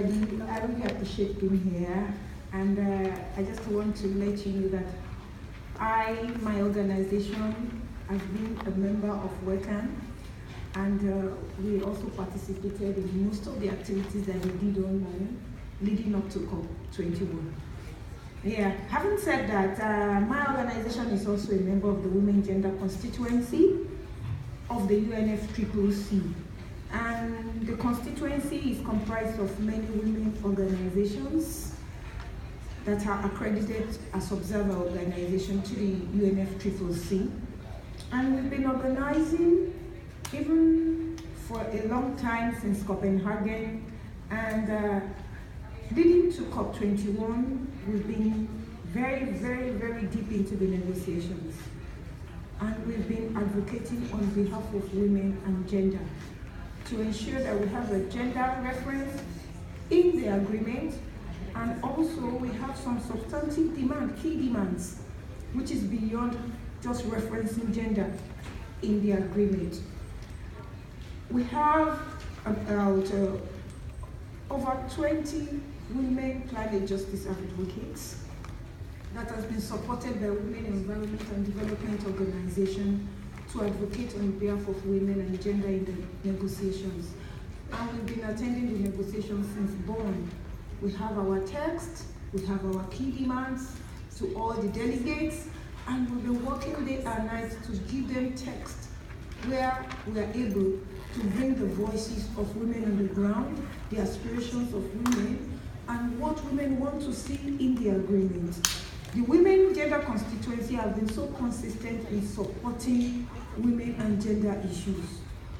everybody. I really appreciate being here, and I just want to let you know that my organization, has been a member of WECAN, and we also participated in most of the activities that we did online leading up to COP21. Yeah, having said that, my organization is also a member of the Women and Gender Constituency of the UNFCC. And the constituency is comprised of many women organizations that are accredited as observer organization to the UNFCC. And we've been organizing even for a long time since Copenhagen, and leading to COP21, we've been very, very, very deep into the negotiations. And we've been advocating on behalf of women and gender to ensure that we have a gender reference in the agreement, and also we have some substantive key demands, which is beyond just referencing gender in the agreement. We have about over 20 women climate justice advocates that has been supported by Women Environment and Development Organization to advocate on behalf of women and gender in the negotiations. And we've been attending the negotiations since born. We have our text, we have our key demands to all the delegates, and we've been working day and night to give them text where we are able to bring the voices of women on the ground, the aspirations of women, and what women want to see in the agreement. The Women Gender Constituency have been so consistent in supporting women and gender issues.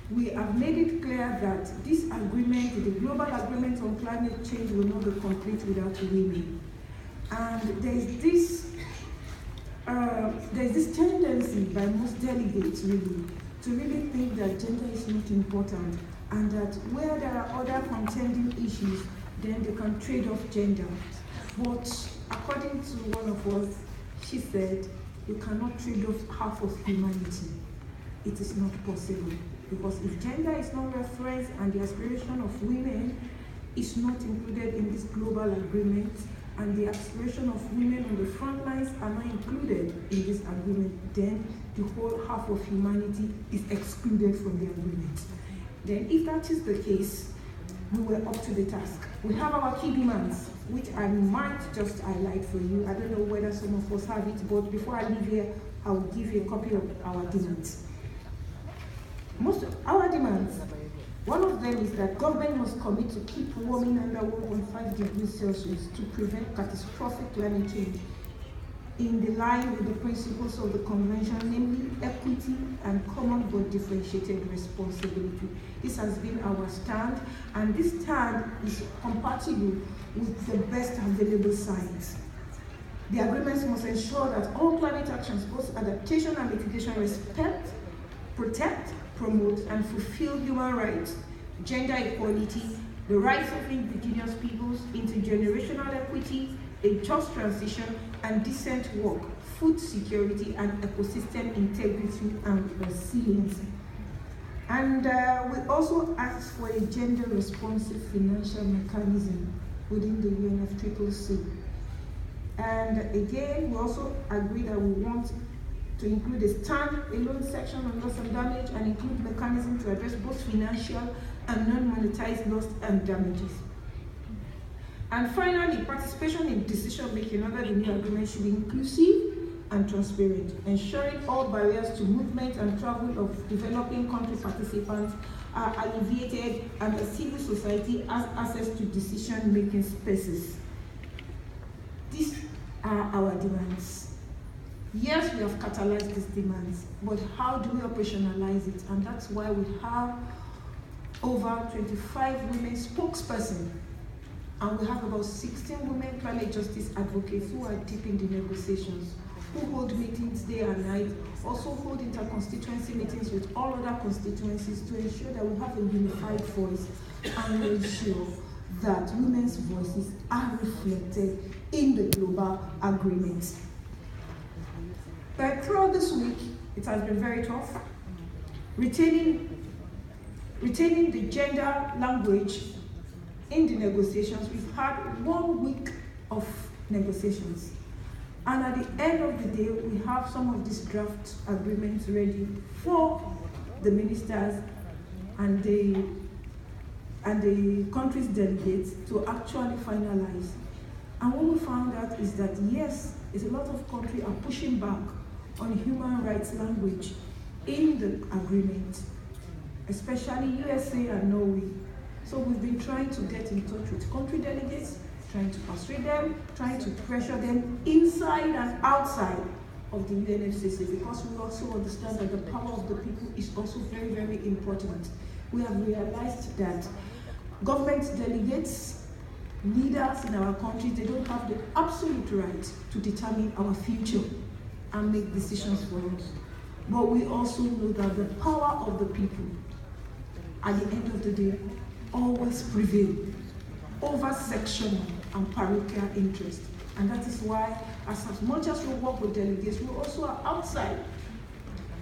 We have made it clear that this agreement, the global agreement on climate change, will not be complete without women. And there's this tendency by most delegates really to really think that gender is not important, and that where there are other contending issues, then they can trade off gender. But according to one of us, she said, you cannot trade off half of humanity. It is not possible, because if gender is not referenced and the aspiration of women is not included in this global agreement, and the aspiration of women on the front lines are not included in this agreement, then the whole half of humanity is excluded from the agreement. Then if that is the case, we were up to the task. We have our key demands, which I might just highlight for you. I don't know whether some of us have it, but before I leave here, I will give you a copy of our demands. Most of our demands, one of them is that government must commit to keep warming under 1.5 degrees Celsius to prevent catastrophic climate change in the line with the principles of the convention, namely equity and common but differentiated responsibility. This has been our stand, and this stand is compatible with the best available science. The agreements must ensure that all climate actions, both adaptation and mitigation, respect, protect, promote, and fulfill human rights, gender equality, the rights of indigenous peoples, intergenerational equity, a just transition, and decent work, food security, and ecosystem integrity and resilience. And we also ask for a gender-responsive financial mechanism within the UNFCCC. And again, we also agree that we want to include a stand-alone section on loss and damage, and include mechanisms to address both financial and non-monetized loss and damages. And finally, participation in decision-making under the new agreement should be inclusive and transparent, ensuring all barriers to movement and travel of developing country participants are alleviated, and the civil society has access to decision-making spaces. These are our demands. Yes, we have catalyzed these demands, but how do we operationalize it? And that's why we have over 25 women spokespersons, and we have about 16 women climate justice advocates who are deep in the negotiations, who hold meetings day and night, also hold inter-constituency meetings with all other constituencies to ensure that we have a unified voice and ensure that women's voices are reflected in the global agreement. But throughout this week, it has been very tough. Retaining the gender language in the negotiations. We've had 1 week of negotiations. And at the end of the day, we have some of these draft agreements ready for the ministers and the country's delegates to actually finalize. And what we found out is that, yes, a lot of countries are pushing back on human rights language in the agreement, especially USA and Norway. So we've been trying to get in touch with country delegates, trying to persuade them, trying to pressure them inside and outside of the UNFCC, because we also understand that the power of the people is also very, very important. We have realized that government delegates, leaders in our countries, they don't have the absolute right to determine our future and make decisions for us. But we also know that the power of the people, at the end of the day, always prevail over sectional and parochial interest. And that is why, as much as we work with delegates, we also are outside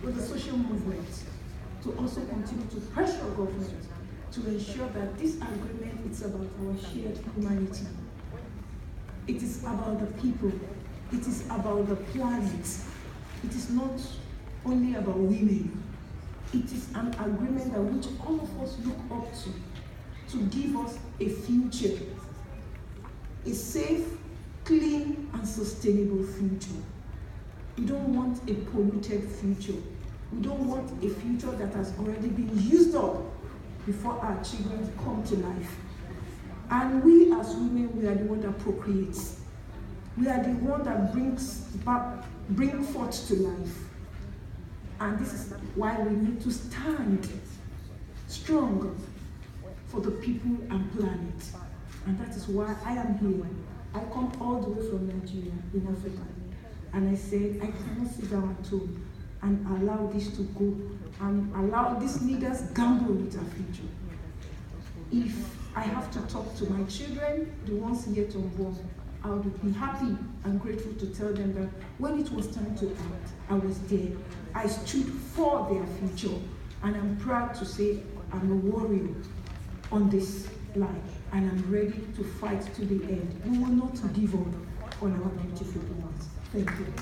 with the social movement to also continue to pressure government to ensure that this agreement is about our shared humanity. It is about the people. It is about the planet. It is not only about women. It is an agreement that which all of us look up to give us a future, a safe, clean, and sustainable future. We don't want a polluted future. We don't want a future that has already been used up before our children come to life. And we as women, we are the one that procreates. We are the one that bring forth to life. And this is why we need to stand strong for the people and planet. And that is why I am here. I come all the way from Nigeria in Africa. And I said, I cannot sit down at home and allow this to go and allow these leaders gamble with our future. If I have to talk to my children, the ones yet unborn, I would be happy and grateful to tell them that when it was time to act, I was there. I stood for their future. And I'm proud to say I'm a warrior on this line. And I'm ready to fight to the end. We will not give up on our beautiful ones. Thank you.